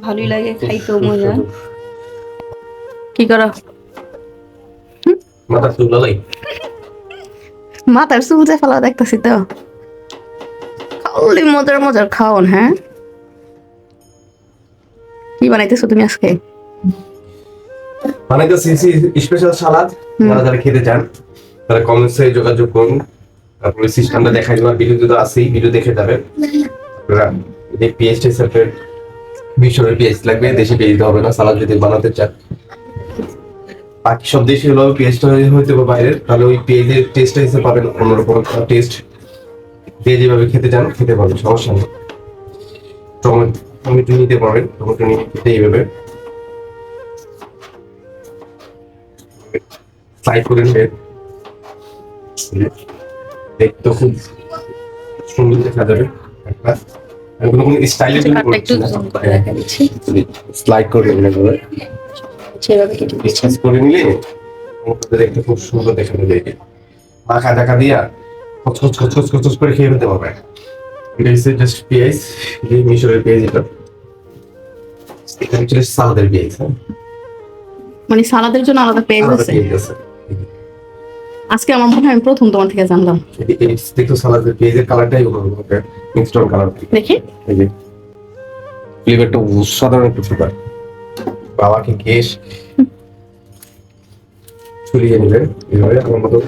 ভালোই লাগে, খাইতেও মজা। কি করো? মাথার চুল যে ফেলা দেখতেছি তো। খালি মজার মজার খাওন। হ্যাঁ, কি বানাইতেছো তুমি আজকে? বানাইতেছি স্পেশাল সালাদ। যারা যারা খেতে চান তারা কমেন্টসে যোগাযোগ করুন। তারপরে সিস্টেমটা দেখাই দেওয়ার ভিডিও তো আছেই, ভিডিও দেখে যাবেন। আপনারা এই পেঁয়াজটা সেপারেট মিশরের পেঁয়াজ লাগবে, দেশি পেঁয়াজ দিতে হবে না সালাদ যদি বানাতে চান। বাকি সব দেশি হলো পেঁয়াজটা হইতে হবে বাইরের, তাহলে ওই পেঁয়াজের টেস্টটা হিসেবে পাবেন অন্যরকম টেস্ট। যে যেভাবে খেতে চান খেতে পারবেন, সমস্যা নেই। টমেটো নিতে পারবেন, টমেটো নিয়ে খেতে এইভাবে স্লাইড করে নেবেন। দেখতে খুব সুন্দর দেখা যাবে। আমি কোনো স্টাইলের জন্য করছি না, স্লাইড করে নেবেন এভাবে। সেভাবে কেটে দিচ্ছি। স্লাইড করে নিলে দেখতে খুব সুন্দর দেখা যাবে। মাখা টাকা দিয়া খচখচ খচখচ খচখচ করে খেয়ে ফেলতে পারবে। এটা হচ্ছে জাস্ট পেঁয়াজ, যে মিশরের পেঁয়াজ। এটা হচ্ছে সালাদের পেঁয়াজ। মানে সালাদের জন্য আলাদা পেঁয়াজ আছে? আজকে আমার মনে হয় আমি প্রথম তোমার থেকে জানলাম। দেখো সালাদের পেঁয়াজের কালারটাই মিক্সড কালার। দেখি এই যে ফ্লেভারটা অসাধারণ একটা ফ্লেভার। বাবাকে কেশ ছড়িয়ে নেবেন এইভাবে। আমার মতো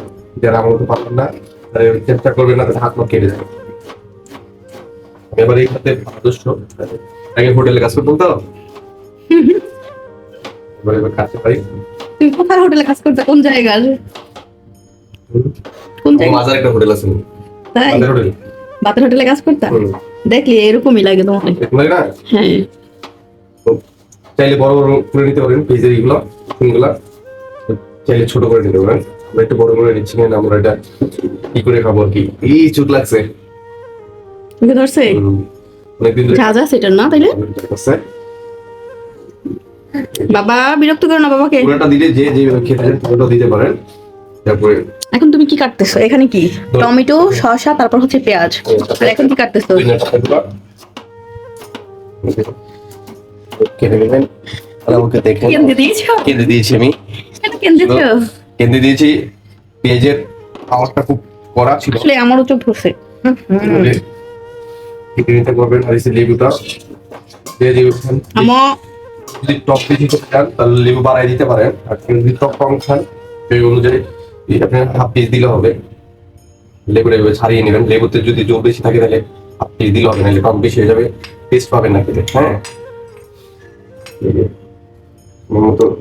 যারা আমার মতো পারবেন না তারা চেষ্টা করবেন না, তাদের হাত পা কেটে যাবে। আমি এবার এই সাথে আদর্শ আগে হোটেলে কাজ করতাম তো, এবার কাজে পাই। তুমি কোথায় হোটেলে কাজ করতে? কোন জায়গায়? কোন জায়গায়? মাজার একটা হোটেল আছে, তাই মাজার হোটেল। বাতের হোটেলে কাজ করতে দেখলি এরকমই লাগে তোমার? লাগে না? হ্যাঁ, চাইলে বড় বড় করে নিতে পারেন পেজের এইগুলো কোনগুলা, চাইলে ছোট করে নিতে পারেন। আমরা একটু বড় করে নিচ্ছি না, আমরা এটা কি করে খাবো আর কি। এই চোখ লাগছে তুমি ধরছে অনেকদিন ধরে যা সেটা না তাইলে আছে। বাবা বিরক্ত করো না বাবাকে। পুরোটা দিলে যে যে খেতে চান পুরোটা দিতে পারেন। তারপরে এখন তুমি কি কাটতেছো? এখানে কি টমেটো, শসা, তারপর হচ্ছে পেঁয়াজ। আর এখন কি কাটতেছো? কেটে নেবেন। আর আমাকে দেখেন কেন্দে দিয়েছো? কেটে দিয়েছি আমি। কেন কেন্দেছো? কেটে দিয়েছি। পেঁয়াজের আওয়াজটা খুব কড়া ছিল, আসলে আমারও চোখ ধরছে। কেটে নিতে পারবেন। আর এই লেবুটা দিয়ে দিবেন। যদি টক বেশি খেতে চান তাহলে লেবু বাড়াই দিতে পারেন, আর যদি টক কম খান সেই অনুযায়ী আপনি হাফ পিস দিলে হবে। লেবুটা এভাবে ছাড়িয়ে নেবেন। লেবুতে যদি জল বেশি থাকে তাহলে হাফ পিস দিলে হবে, নাহলে টক বেশি হয়ে যাবে, টেস্ট পাবেন না খেতে। হ্যাঁ,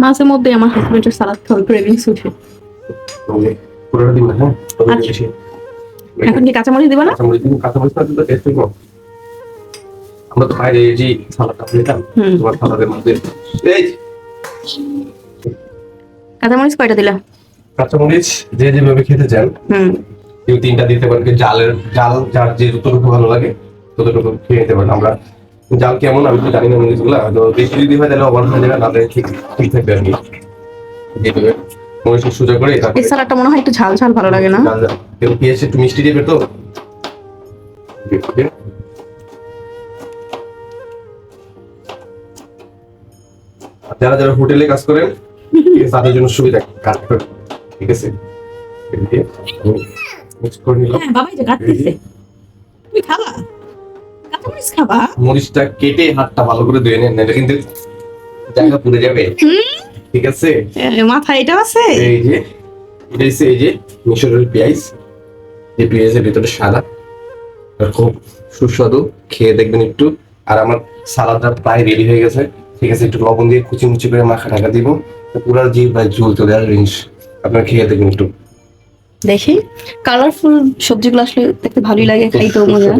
মাঝে মধ্যে আমার হাজবেন্ডের সালাদ খাওয়ার ক্রেভিংস উঠে। পুরোটা দিন না। হ্যাঁ, এখন কি কাঁচামরিচ দিবা না? কাঁচামরিচ দিন। কাঁচামরিচ না দিলে টেস্ট হইব। আমরা তো বাইরে যে সালাদটা খেতাম, তোমার সালাদের মধ্যে এই কাঁচামরিচ কয়টা দিলা? কাঁচামরিচ যে যেভাবে খেতে চান কেউ 3টা দিতে পারেন। জাল যার যে যতটুকু ভালো লাগে ততটুকু খেয়ে নিতে পারেন। আমরা জাল কেমন আমি তো জানি না মরিচগুলা, তো বেশি যদি হয় তাহলে ওভার হয়ে যাবে, না ঠিক ঠিক থাকবে আর কি। এইভাবে মরিচ সোজা করে এই সালাদটা মনে হয় একটু ঝাল ঝাল ভালো লাগে না? কেউ পেঁয়াজ একটু মিষ্টি দিবে তো। যারা যারা হোটেলে কাজ করেন তাদের জন্য সুবিধা কাজ করে, ঠিক আছে। মিক্স করে নিলাম। হ্যাঁ, বাবাই যে কাটতেছে। তুমি খাবা? কাঁচামরিচ খাবা? মরিচটা কেটে হাতটা ভালো করে ধুয়ে নেন, এটা কিন্তু জায়গা পুড়ে যাবে, ঠিক আছে। মাথায় এটা আছে। এই যে এটা হচ্ছে এই যে মিশরের পেঁয়াজ, যে পেঁয়াজের ভিতরে সাদা, আর খুব সুস্বাদু, খেয়ে দেখবেন একটু। আর আমার সালাদটা প্রায় রেডি হয়ে গেছে, ঠিক আছে। একটু লবণ দিয়ে কুচি মুচি করে মাখা ঢাকা দিব, পুরো জি ভাই ঝোল চলে আসবে জিনিস। আপনারা খেয়ে দেখবেন একটু। দেখি কালারফুল সবজিগুলো আসলে দেখতে ভালোই লাগে, খাইতেও মজা।